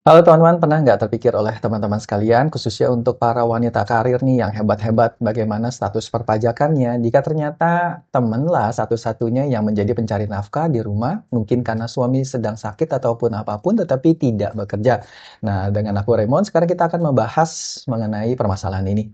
Halo teman-teman, pernah nggak terpikir oleh teman-teman sekalian, khususnya untuk para wanita karir nih yang hebat-hebat, bagaimana status perpajakannya jika ternyata teman lah satu-satunya yang menjadi pencari nafkah di rumah, mungkin karena suami sedang sakit ataupun apapun, tetapi tidak bekerja. Nah, dengan aku Raymond, sekarang kita akan membahas mengenai permasalahan ini.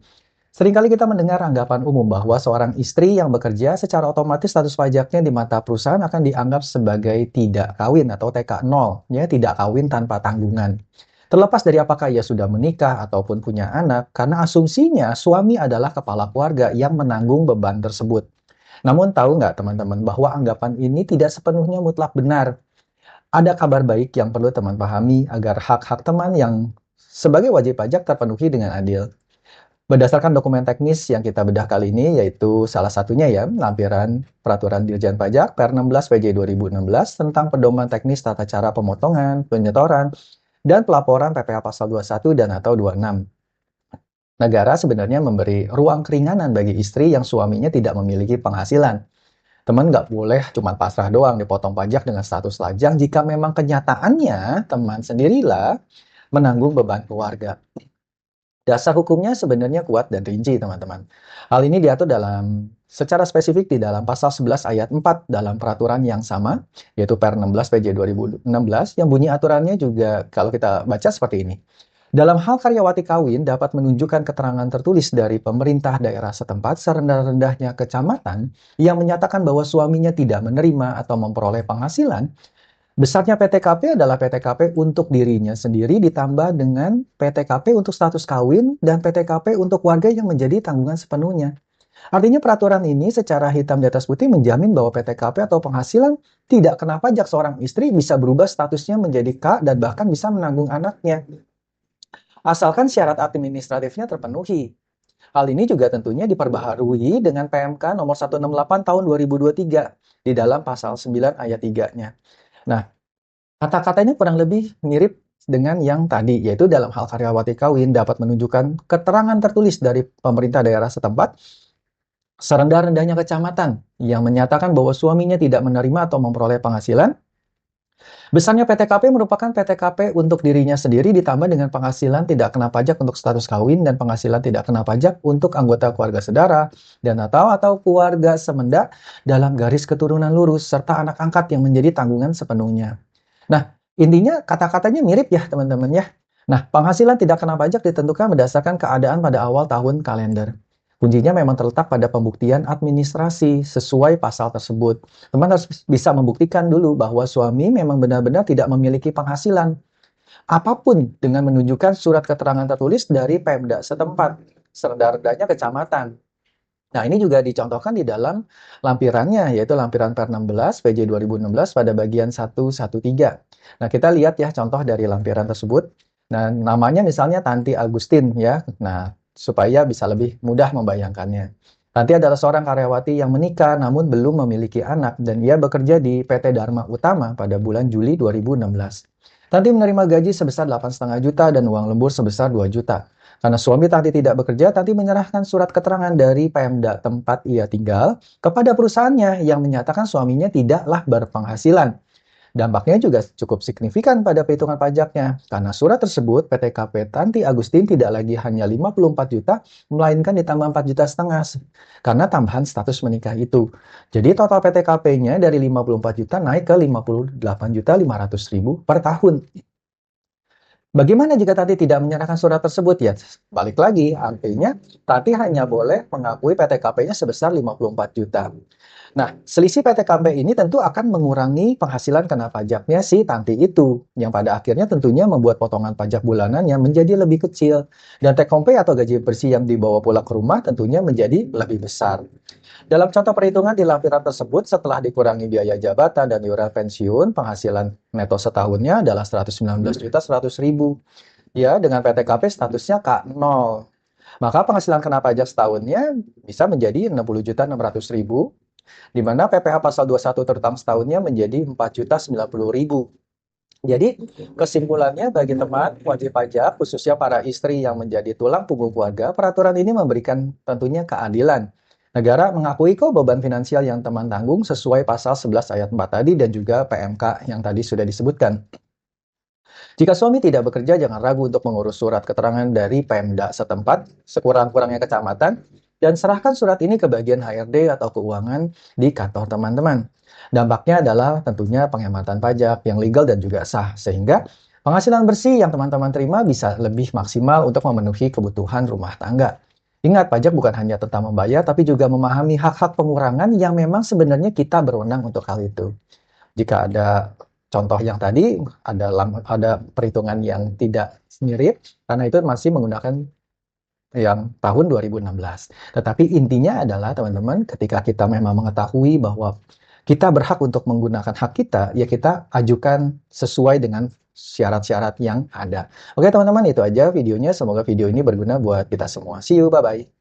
Seringkali kita mendengar anggapan umum bahwa seorang istri yang bekerja secara otomatis status pajaknya di mata perusahaan akan dianggap sebagai tidak kawin atau TK0, ya, tidak kawin tanpa tanggungan. Terlepas dari apakah ia sudah menikah ataupun punya anak, karena asumsinya suami adalah kepala keluarga yang menanggung beban tersebut. Namun tahu nggak teman-teman bahwa anggapan ini tidak sepenuhnya mutlak benar. Ada kabar baik yang perlu teman pahami agar hak-hak teman yang sebagai wajib pajak terpenuhi dengan adil. Berdasarkan dokumen teknis yang kita bedah kali ini, yaitu salah satunya ya, lampiran Peraturan Dirjen Pajak Per 16 PJ 2016 tentang pedoman teknis tata cara pemotongan, penyetoran, dan pelaporan PPh Pasal 21 dan atau 26. Negara sebenarnya memberi ruang keringanan bagi istri yang suaminya tidak memiliki penghasilan. Teman nggak boleh cuma pasrah doang dipotong pajak dengan status lajang jika memang kenyataannya teman sendirilah menanggung beban keluarga. Dasar hukumnya sebenarnya kuat dan rinci, teman-teman. Hal ini diatur secara spesifik di dalam pasal 11 ayat 4 dalam peraturan yang sama, yaitu Per 16 PJ 2016, yang bunyi aturannya juga kalau kita baca seperti ini. Dalam hal karyawati kawin dapat menunjukkan keterangan tertulis dari pemerintah daerah setempat serendah-rendahnya kecamatan yang menyatakan bahwa suaminya tidak menerima atau memperoleh penghasilan. Besarnya PTKP adalah PTKP untuk dirinya sendiri ditambah dengan PTKP untuk status kawin dan PTKP untuk warga yang menjadi tanggungan sepenuhnya. Artinya peraturan ini secara hitam di atas putih menjamin bahwa PTKP atau penghasilan tidak kena pajak. Seorang istri bisa berubah statusnya menjadi K dan bahkan bisa menanggung anaknya. Asalkan syarat administratifnya terpenuhi. Hal ini juga tentunya diperbaharui dengan PMK nomor 168 tahun 2023 di dalam pasal 9 ayat 3-nya. Nah, kata-katanya kurang lebih mirip dengan yang tadi, yaitu dalam hal karyawati kawin dapat menunjukkan keterangan tertulis dari pemerintah daerah setempat serendah-rendahnya kecamatan yang menyatakan bahwa suaminya tidak menerima atau memperoleh penghasilan. Besarnya PTKP merupakan PTKP untuk dirinya sendiri ditambah dengan penghasilan tidak kena pajak untuk status kawin dan penghasilan tidak kena pajak untuk anggota keluarga saudara dan atau keluarga semenda dalam garis keturunan lurus serta anak angkat yang menjadi tanggungan sepenuhnya. Nah, intinya kata-katanya mirip ya teman-teman ya. Nah, penghasilan tidak kena pajak ditentukan berdasarkan keadaan pada awal tahun kalender. Kuncinya memang terletak pada pembuktian administrasi sesuai pasal tersebut. Teman harus bisa membuktikan dulu bahwa suami memang benar-benar tidak memiliki penghasilan. Apapun dengan menunjukkan surat keterangan tertulis dari Pemda setempat, serendah-rendahnya kecamatan. Nah, ini juga dicontohkan di dalam lampirannya, yaitu lampiran Per 16 PJ 2016 pada bagian 113. Nah, kita lihat ya contoh dari lampiran tersebut. Nah, namanya misalnya Tanti Agustin ya. Nah, supaya bisa lebih mudah membayangkannya. Tanti adalah seorang karyawati yang menikah namun belum memiliki anak dan ia bekerja di PT Dharma Utama pada bulan Juli 2016. Tanti menerima gaji sebesar 8,5 juta dan uang lembur sebesar 2 juta. Karena suami Tanti tidak bekerja, Tanti menyerahkan surat keterangan dari Pemda tempat ia tinggal kepada perusahaannya yang menyatakan suaminya tidaklah berpenghasilan. Dampaknya juga cukup signifikan pada perhitungan pajaknya, karena surat tersebut PTKP Tanti Agustin tidak lagi hanya 54 juta, melainkan ditambah 4,5 juta karena tambahan status menikah itu. Jadi total PTKP-nya dari 54 juta naik ke 58.500.000 per tahun. Bagaimana jika Tati tidak menyerahkan surat tersebut? Ya, balik lagi, artinya Tati hanya boleh mengakui PTKP-nya sebesar 54 juta. Nah, selisih PTKP ini tentu akan mengurangi penghasilan kena pajaknya si Tanti itu, yang pada akhirnya tentunya membuat potongan pajak bulanannya menjadi lebih kecil. Dan take home pay atau gaji bersih yang dibawa pulang ke rumah tentunya menjadi lebih besar. Dalam contoh perhitungan di lampiran tersebut, setelah dikurangi biaya jabatan dan iuran pensiun, penghasilan neto setahunnya adalah 119.100.000. Ya, dengan PTKP statusnya K0. Maka penghasilan kena pajak setahunnya bisa menjadi 60.600.000, di mana PPh pasal 21 terutang setahunnya menjadi 4.090.000. Jadi, kesimpulannya bagi teman wajib pajak, khususnya para istri yang menjadi tulang punggung keluarga, peraturan ini memberikan tentunya keadilan. Negara mengakui kok beban finansial yang teman tanggung sesuai pasal 11 ayat 4 tadi dan juga PMK yang tadi sudah disebutkan. Jika suami tidak bekerja, jangan ragu untuk mengurus surat keterangan dari Pemda setempat, sekurang-kurangnya kecamatan, dan serahkan surat ini ke bagian HRD atau keuangan di kantor teman-teman. Dampaknya adalah tentunya penghematan pajak yang legal dan juga sah, sehingga penghasilan bersih yang teman-teman terima bisa lebih maksimal untuk memenuhi kebutuhan rumah tangga. Ingat, pajak bukan hanya tentang membayar, tapi juga memahami hak-hak pengurangan yang memang sebenarnya kita berwenang untuk hal itu. Jika ada contoh yang tadi, ada perhitungan yang tidak mirip, karena itu masih menggunakan yang tahun 2016. Tetapi intinya adalah teman-teman, ketika kita memang mengetahui bahwa kita berhak untuk menggunakan hak kita, ya kita ajukan sesuai dengan syarat-syarat yang ada. Oke teman-teman, itu aja videonya. Semoga video ini berguna buat kita semua. See you, bye-bye.